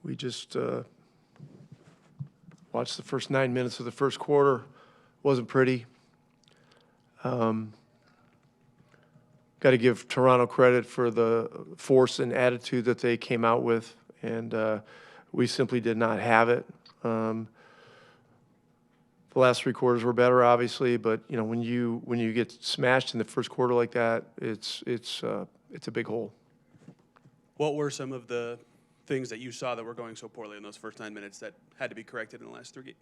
we just watched the first 9 minutes of the first quarter. Wasn't pretty. Got to give Toronto credit for the force and attitude that they came out with, and we simply did not have it. The last three quarters were better, obviously, but when you get smashed in the first quarter like that, it's a big hole. What were some of the things that you saw that were going so poorly in those first 9 minutes that had to be corrected in the last three games?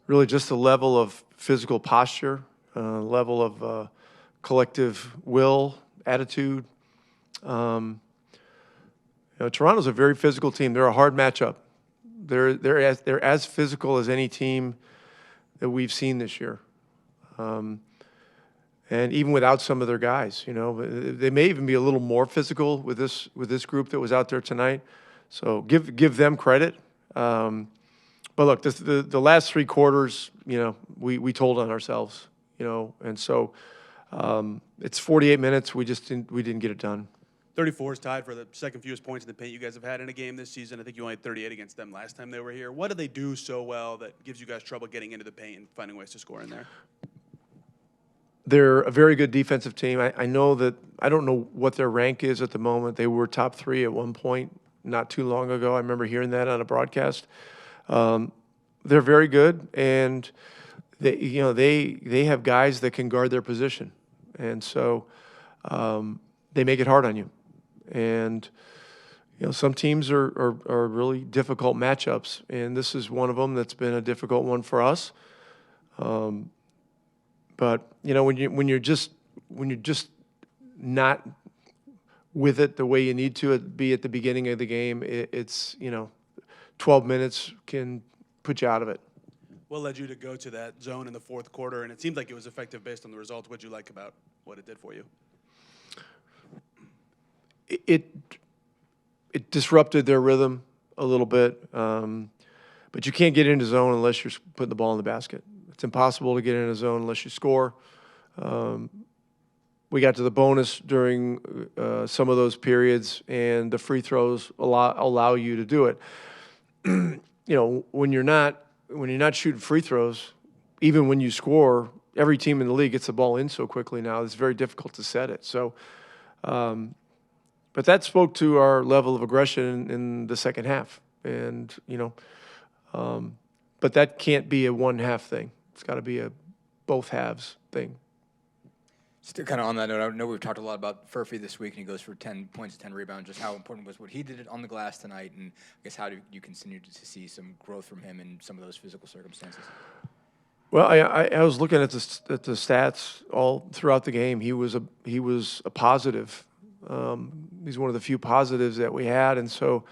Really just the level of physical posture, level of collective will, attitude. Toronto's a very physical team. They're a hard matchup. They're as physical as any team that we've seen this year. And even without some of their guys, they may even be a little more physical with this group that was out there tonight. So give them credit. But look, the last three quarters, we told on ourselves, and so it's 48 minutes. We didn't get it done. 34 is tied for the second fewest points in the paint you guys have had in a game this season. I think you only had 38 against them last time they were here. What do they do so well that gives you guys trouble getting into the paint and finding ways to score in there? They're a very good defensive team. I know that I don't know what their rank is at the moment. They were top 3 at one point not too long ago. I remember hearing that on a broadcast. They're very good, and they have guys that can guard their position, and so they make it hard on you. And some teams are really difficult matchups, and this is one of them that's been a difficult one for us. But when you're just not with it the way you need to be at the beginning of the game, it's 12 minutes can put you out of it. What led you to go to that zone in the fourth quarter? And it seemed like it was effective based on the result. What did you like about what it did for you? It disrupted their rhythm a little bit, but you can't get into zone unless you're putting the ball in the basket. It's impossible to get in a zone unless you score. We got to the bonus during some of those periods, and the free throws allow you to do it. When you're not shooting free throws, even when you score, every team in the league gets the ball in so quickly now. It's very difficult to set it. So, but that spoke to our level of aggression in the second half, and but that can't be a one-half thing. It's got to be a both halves thing. Still kind of on that note, I know we've talked a lot about Furphy this week, and he goes for 10 points, 10 rebounds. Just how important was what he did on the glass tonight, and I guess how do you continue to see some growth from him in some of those physical circumstances? Well, I was looking at the stats all throughout the game. He was a positive. He's one of the few positives that we had, and so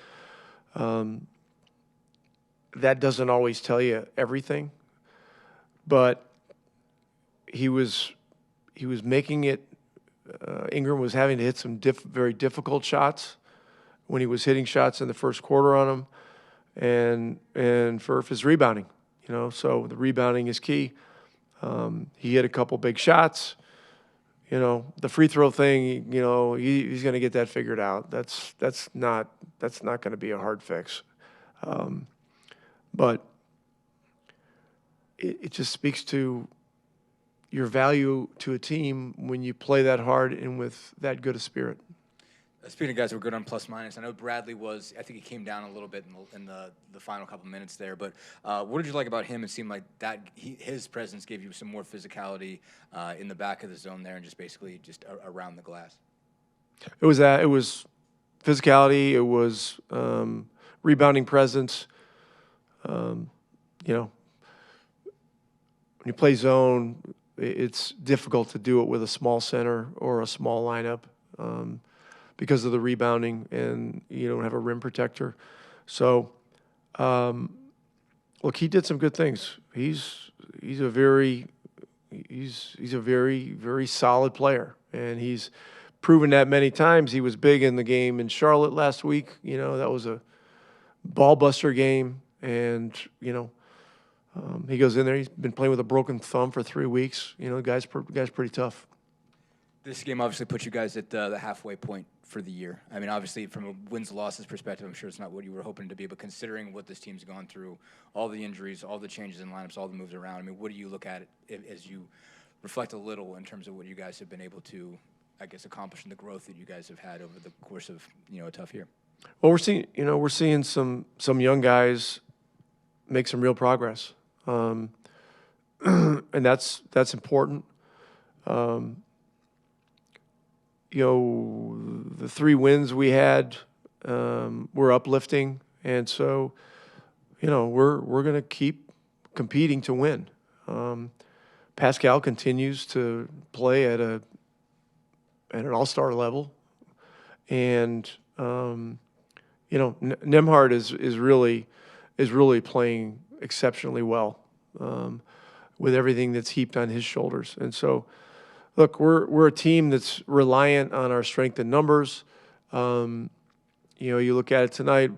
that doesn't always tell you everything. But he was making it. Ingram was having to hit some very difficult shots when he was hitting shots in the first quarter on him, and Furph is rebounding. So the rebounding is key. He hit a couple big shots. The free throw thing. He's going to get that figured out. That's not going to be a hard fix. But it just speaks to your value to a team when you play that hard and with that good a spirit. Speaking of guys who were good on plus minus, I know Bradley I think he came down a little bit in the final couple minutes there, but what did you like about him? It seemed like his presence gave you some more physicality in the back of the zone there and just basically around the glass. It was that. It was physicality. It was rebounding presence. When you play zone, it's difficult to do it with a small center or a small lineup because of the rebounding, and you don't have a rim protector. So, look, he did some good things. He's a very, very solid player, and he's proven that many times. He was big in the game in Charlotte last week. That was a ball buster game, and he goes in there. He's been playing with a broken thumb for 3 weeks. The guy's pretty tough. This game obviously put you guys at the halfway point for the year? I mean, obviously, from a wins-losses perspective, I'm sure it's not what you were hoping to be, but considering what this team's gone through, all the injuries, all the changes in lineups, all the moves around, I mean, what do you look at as you reflect a little in terms of what you guys have been able to, I guess, accomplish in the growth that you guys have had over the course of, a tough year? Well, we're seeing some young guys make some real progress, and that's important. The 3 wins we had were uplifting, and so we're going to keep competing to win. Pascal continues to play at an all-star level, and Nemhard is really playing exceptionally well with everything that's heaped on his shoulders, and so. Look, we're a team that's reliant on our strength in numbers. You look at it tonight.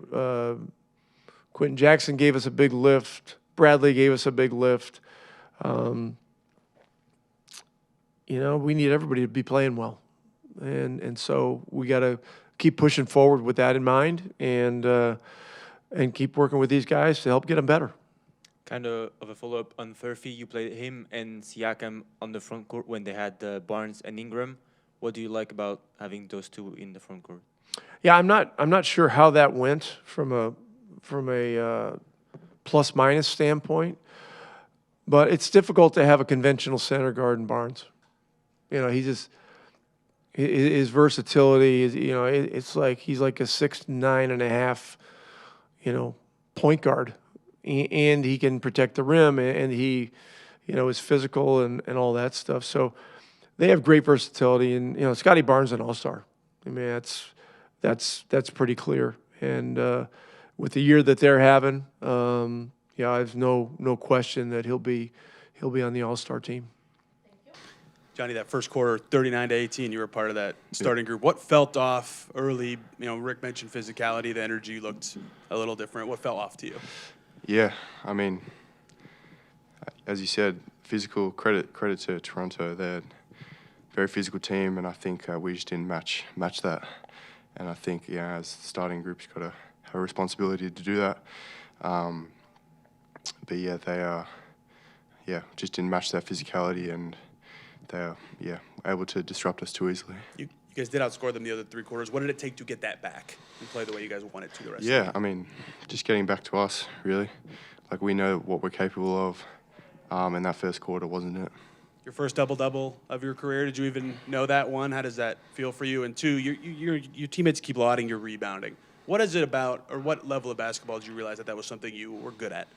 Quentin Jackson gave us a big lift. Bradley gave us a big lift. We need everybody to be playing well, and so we got to keep pushing forward with that in mind, and keep working with these guys to help get them better. Kind of a follow-up on Furphy. You played him and Siakam on the front court when they had Barnes and Ingram. What do you like about having those two in the front court? Yeah, I'm not sure how that went from a plus minus standpoint, but it's difficult to have a conventional center guard in Barnes. His versatility is it's like he's like a 6'9.5", point guard. And he can protect the rim, and he, is physical and all that stuff. So they have great versatility, and Scotty Barnes an all-star. I mean, that's pretty clear. And with the year that they're having, I have no question that he'll be on the all-star team. Johnny, that first quarter, 39-18, you were part of that starting group. What felt off early? Rick mentioned physicality, the energy looked a little different. What fell off to you? Yeah, I mean, as you said, physical credit to Toronto. They're a very physical team, and I think we just didn't match that. And I think, as the starting group's got to have a responsibility to do that. But they just didn't match that physicality, and they're able to disrupt us too easily. You guys did outscore them the other 3 quarters. What did it take to get that back and play the way you guys wanted to the rest of the game? I mean, just getting back to us, really. Like, we know what we're capable of, and that first quarter wasn't it. Your first double-double of your career, did you even know that? 1, how does that feel for you? And 2, your teammates keep lauding your rebounding. What is it about, or what level of basketball did you realize that was something you were good at?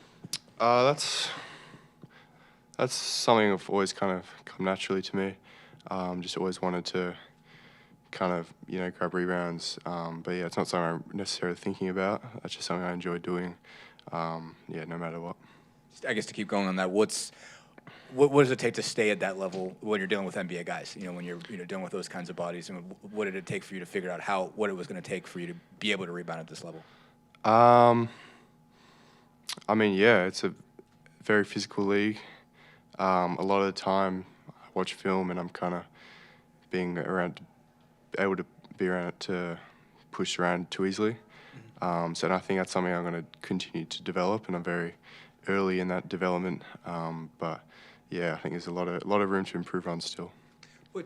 That's something I've always kind of come naturally to me. Just always wanted to kind of, grab rebounds. But it's not something I'm necessarily thinking about. That's just something I enjoy doing, no matter what. I guess to keep going on that, what does it take to stay at that level when you're dealing with NBA guys? When you're dealing with those kinds of bodies, and what did it take for you to figure out what it was going to take for you to be able to rebound at this level? I mean, it's a very physical league. A lot of the time, I watch film and I'm kind of able to be around it to push around too easily. So I think that's something I'm going to continue to develop, and I'm very early in that development. But I think there's a lot of room to improve on still.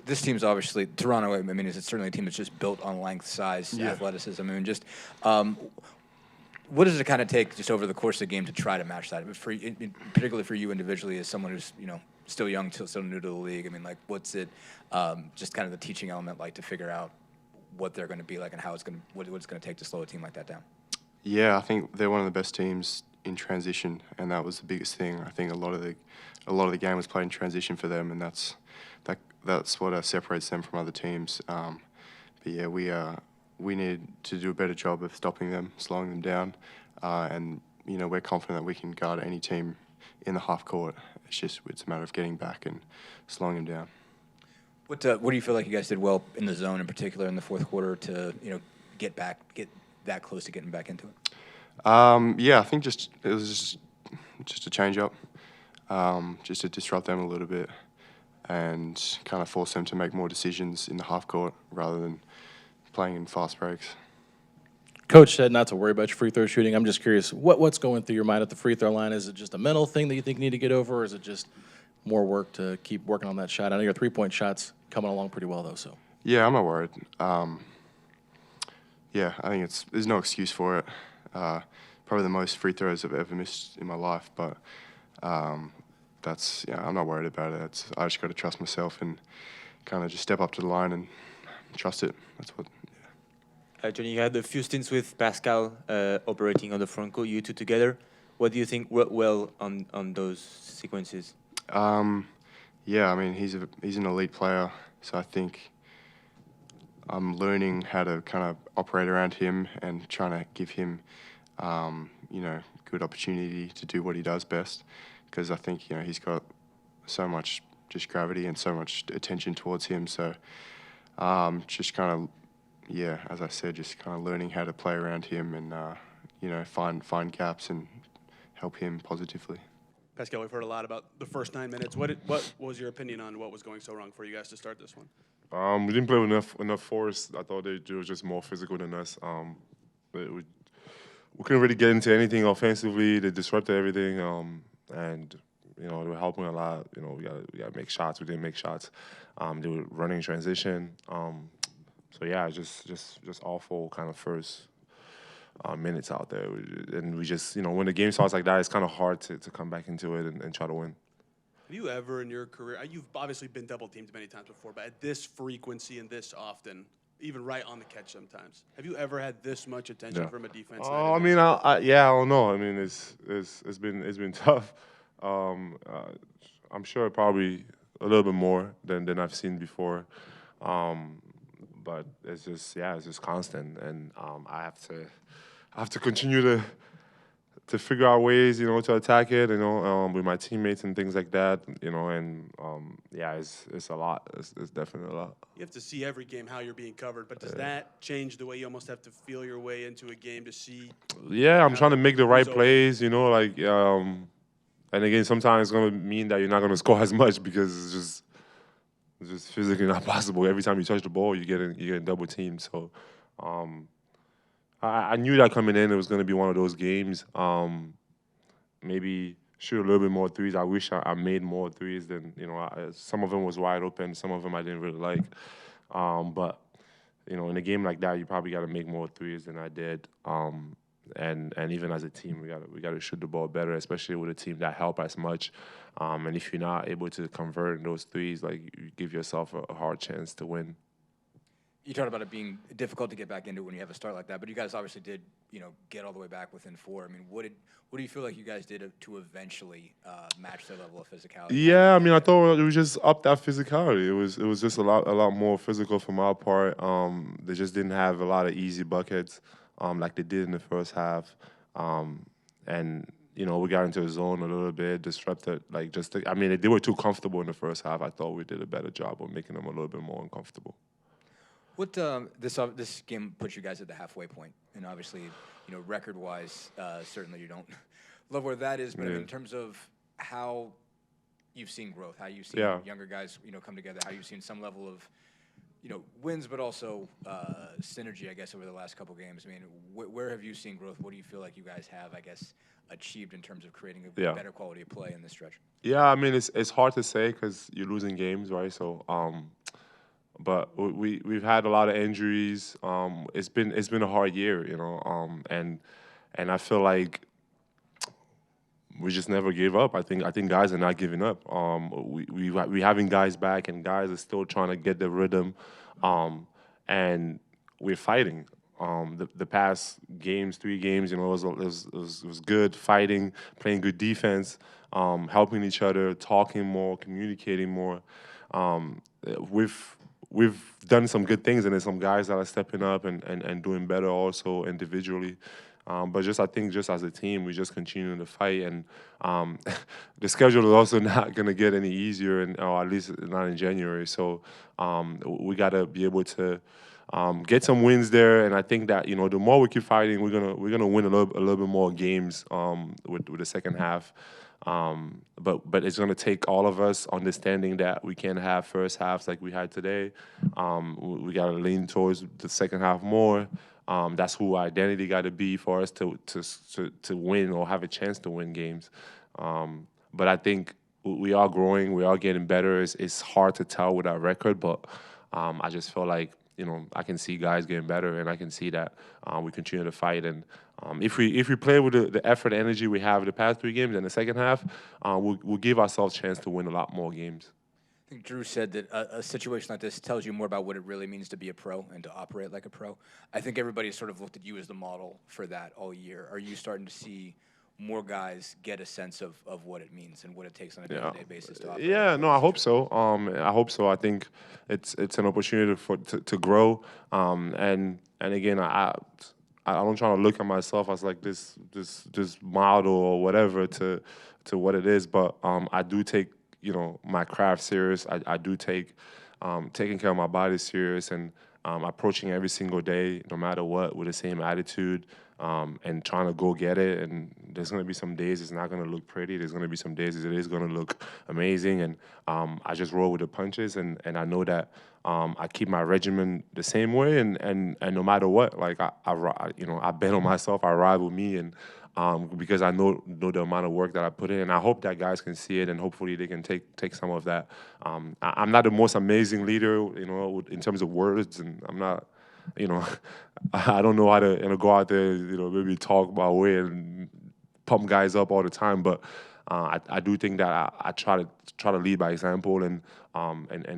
This team's obviously Toronto. I mean, it's certainly a team that's just built on length, size, athleticism. I mean, just what does it kind of take just over the course of the game to try to match that? Particularly for you individually, as someone who's still young, still new to the league. I mean, like, what's it just kind of the teaching element like to figure out what they're going to be like and how what it's going to take to slow a team like that down? Yeah, I think they're one of the best teams in transition, and that was the biggest thing. I think a lot of the game was played in transition for them, and that's what separates them from other teams. We need to do a better job of stopping them, slowing them down, and we're confident that we can guard any team in the half court. It's a matter of getting back and slowing them down. What do you feel like you guys did well in the zone, in particular in the fourth quarter, to get that close to getting back into it? I think it was just a change up, just to disrupt them a little bit and kind of force them to make more decisions in the half court rather than playing in fast breaks. Coach said not to worry about your free throw shooting. I'm just curious, what's going through your mind at the free throw line? Is it just a mental thing that you think you need to get over, or is it just more work to keep working on that shot? I know your three-point shot's coming along pretty well, though. So Yeah, I'm not worried. Yeah, I think there's no excuse for it. Probably the most free throws I've ever missed in my life, but I'm not worried about it. I just got to trust myself and kind of just step up to the line and trust it. That's what. Johnny, you had a few stints with Pascal operating on the front court, you two together. What do you think worked well on those sequences? Yeah, I mean, he's an elite player, so I think I'm learning how to kind of operate around him and trying to give him, good opportunity to do what he does best, because I think, he's got so much just gravity and so much attention towards him. So just kind of, as I said, just kind of learning how to play around him and, find gaps and help him positively. Pascal, we've heard a lot about the first 9 minutes. What was your opinion on what was going so wrong for you guys to start this one? We didn't play with enough force. I thought they were just more physical than us. We couldn't really get into anything offensively. They disrupted everything, and they were helping a lot. We got to make shots. We didn't make shots. They were running transition. Just awful kind of first minutes out there. And we just, when the game starts like that, it's kind of hard to come back into it and try to win. Have you ever in your career, you've obviously been double teamed many times before, but at this frequency and this often, even right on the catch sometimes, have you ever had this much attention from a defense? I mean, I don't know. I mean, it's been tough. I'm sure probably a little bit more than I've seen before. But it's just constant, and I have to continue to figure out ways, to attack it, with my teammates and things like that, it's a lot. It's definitely a lot. You have to see every game how you're being covered, but does that change the way you almost have to feel your way into a game to see? Yeah, I'm trying to make the right plays, and again, sometimes it's going to mean that you're not going to score as much because it's just physically not possible. Every time you touch the ball, you're getting double teamed. So I knew that coming in, it was going to be one of those games. Maybe shoot a little bit more threes. I wish I made more threes than, some of them was wide open. Some of them I didn't really like. But, in a game like that, you probably got to make more threes than I did. And even as a team, we got to shoot the ball better, especially with a team that help as much. And if you're not able to convert those threes, like, you give yourself a hard chance to win. You talked about it being difficult to get back into it when you have a start like that, but you guys obviously did, get all the way back within 4. I mean, what do you feel like you guys did to eventually match their level of physicality? Yeah, I mean, I thought it was just up that physicality. It was just a lot more physical from our part. They just didn't have a lot of easy buckets like they did in the first half, and we got into a zone a little bit, disrupted. They were too comfortable in the first half. I thought we did a better job of making them a little bit more uncomfortable. What this game puts you guys at the halfway point, and obviously, record-wise, certainly you don't love where that is. But in terms of how you've seen growth, how you've seen younger guys, come together, how you've seen some level of, wins, but also synergy, I guess, over the last couple games. I mean, where have you seen growth? What do you feel like you guys have, I guess, achieved in terms of creating a better quality of play in this stretch? Yeah, I mean, it's hard to say because you're losing games, right? So. But we've had a lot of injuries. It's been a hard year, and I feel like we just never gave up. I think guys are not giving up. We having guys back, and guys are still trying to get the rhythm, and we're fighting. The past games, 3 games, it was good fighting, playing good defense, helping each other, talking more, communicating more. We've done some good things, and there's some guys that are stepping up and doing better also individually. But I think as a team, we just continue to fight, and the schedule is also not going to get any easier, or at least not in January. So we got to be able to get some wins there. And I think that the more we keep fighting, we're gonna win a little bit more games with the second half. But it's gonna take all of us understanding that we can't have first halves like we had today. We gotta lean towards the second half more. That's who our identity got to be for us to win or have a chance to win games. But I think we are growing, we are getting better. It's hard to tell with our record, but I just feel like I can see guys getting better, and I can see that we continue to fight. And if we play with the effort, energy we have the past 3 games in the second half, we'll give ourselves a chance to win a lot more games. I think Drew said that a situation like this tells you more about what it really means to be a pro and to operate like a pro. I think everybody sort of looked at you as the model for that all year. Are you starting to see more guys get a sense of what it means and what it takes on a day-to-day basis to operate? Yeah, no, I hope so. I hope so. I think it's an opportunity to grow. And again, I don't try to look at myself as like this model or whatever to what it is, but I do take my craft serious. I do take taking care of my body serious, and approaching every single day, no matter what, with the same attitude, and trying to go get it. And there's going to be some days it's not going to look pretty. There's going to be some days it is going to look amazing. And I just roll with the punches, and I know that I keep my regimen the same way. And no matter what, like I bet on myself. I ride with me, and because I know the amount of work that I put in. And I hope that guys can see it, and hopefully they can take some of that. I'm not the most amazing leader, in terms of words, and I'm not, I don't know how to go out there, maybe talk my way and pump guys up all the time. But I do think that I try to lead by example, and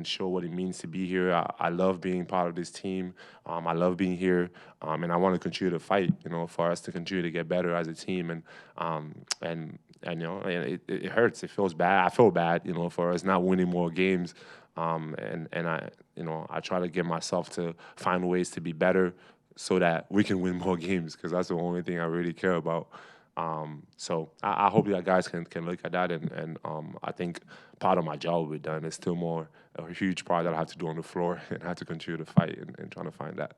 show what it means to be here. I love being part of this team. I love being here, and I want to continue to fight. For us to continue to get better as a team. And it hurts. It feels bad. I feel bad, for us not winning more games. And I try to get myself to find ways to be better so that we can win more games, because that's the only thing I really care about. So I hope that guys can look at that, and I think part of my job will be done. It's still a huge part that I have to do on the floor, and I have to continue to fight and trying to find that.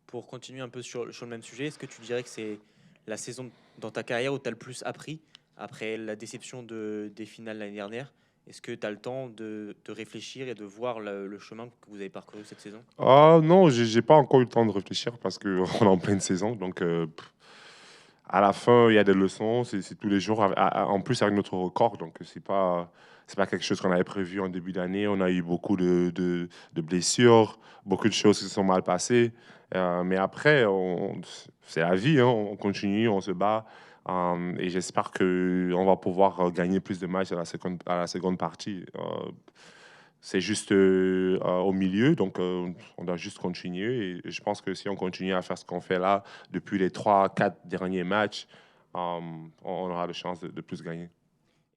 Pour continuer un peu sur le même sujet, est-ce que tu dirais que c'est la saison dans ta carrière où tu as le plus appris après la déception des finales l'année dernière? Est-ce que tu as le temps de réfléchir et de voir le chemin que vous avez parcouru cette saison? Non, j'ai pas encore eu le temps de réfléchir parce qu'on est en pleine saison. Donc, à la fin, il y a des leçons. C'est tous les jours. En plus, avec notre record. Donc, c'est pas quelque chose qu'on avait prévu en début d'année. On a eu beaucoup de blessures, beaucoup de choses qui se sont mal passées. Mais après, c'est la vie. On continue, on se bat. Et j'espère qu'on va pouvoir gagner plus de matchs à la seconde partie. C'est juste au milieu, donc on doit juste continuer. Et je pense que si on continue à faire ce qu'on fait là depuis les 3-4 derniers matchs, on aura de chance de plus gagner.